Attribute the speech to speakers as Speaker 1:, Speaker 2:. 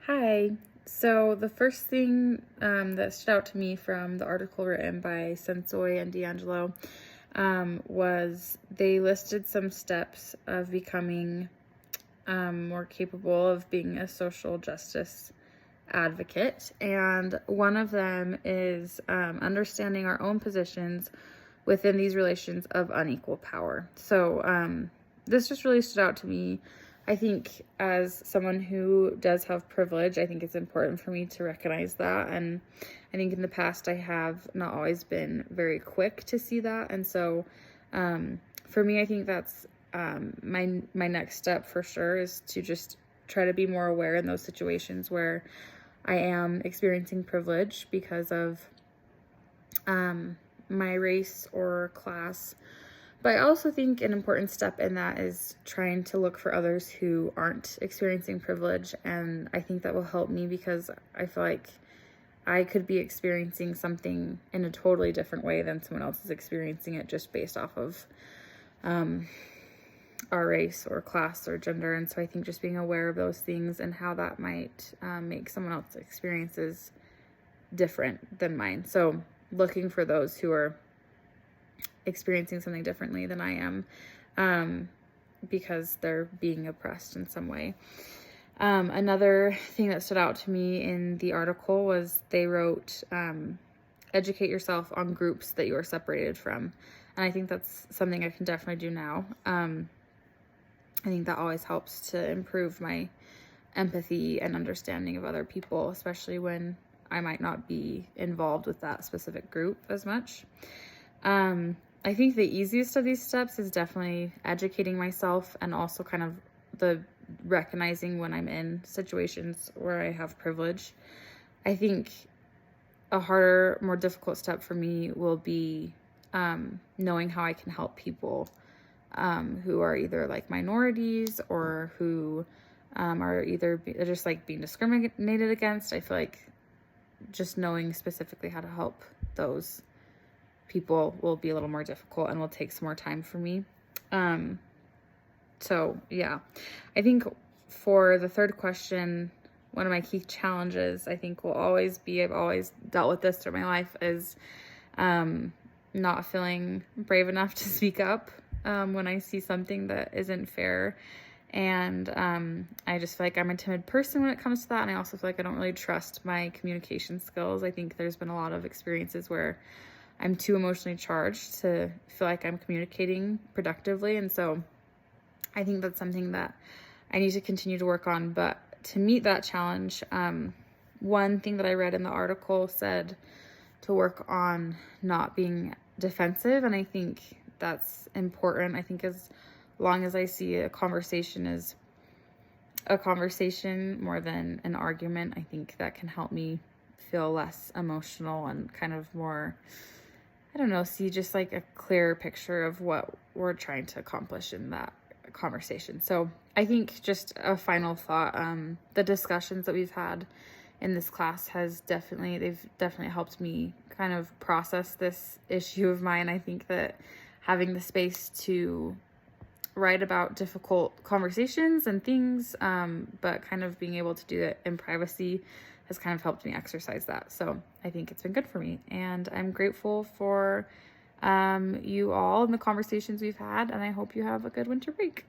Speaker 1: Hi. So the first thing that stood out to me from the article written by Sensoy and D'Angelo was they listed some steps of becoming more capable of being a social justice advocate. And one of them is understanding our own positions within these relations of unequal power. So this just really stood out to me. I think as someone who does have privilege, I think it's important for me to recognize that. And I think in the past, I have not always been very quick to see that. And so for me, I think that's my next step for sure is to just try to be more aware in those situations where I am experiencing privilege because of my race or class. But I also think an important step in that is trying to look for others who aren't experiencing privilege. And I think that will help me because I feel like I could be experiencing something in a totally different way than someone else is experiencing it just based off of our race or class or gender. And so I think just being aware of those things and how that might make someone else's experiences different than mine. So looking for those who are experiencing something differently than I am because they're being oppressed in some way. Another thing that stood out to me in the article was they wrote, educate yourself on groups that you are separated from. And I think that's something I can definitely do now. I think that always helps to improve my empathy and understanding of other people, especially when I might not be involved with that specific group as much. I think the easiest of these steps is definitely educating myself and also kind of the recognizing when I'm in situations where I have privilege. I think a harder, more difficult step for me will be knowing how I can help people who are either like minorities or who are either just like being discriminated against. I feel like just knowing specifically how to help those people will be a little more difficult and will take some more time for me. So yeah, I think for the third question, one of my key challenges I think will always be, I've always dealt with this through my life, is not feeling brave enough to speak up when I see something that isn't fair. And I just feel like I'm a timid person when it comes to that. And I also feel like I don't really trust my communication skills. I think there's been a lot of experiences where I'm too emotionally charged to feel like I'm communicating productively. And so I think that's something that I need to continue to work on. But to meet that challenge, one thing that I read in the article said to work on not being defensive. And I think that's important. I think as long as I see a conversation as a conversation more than an argument, I think that can help me feel less emotional and kind of more, I don't know, see just like a clearer picture of what we're trying to accomplish in that conversation. So I think just a final thought, the discussions that we've had in this class they've definitely helped me kind of process this issue of mine. I think that having the space to write about difficult conversations and things, but kind of being able to do it in privacy has kind of helped me exercise that. So I think it's been good for me, and I'm grateful for you all and the conversations we've had, and I hope you have a good winter break.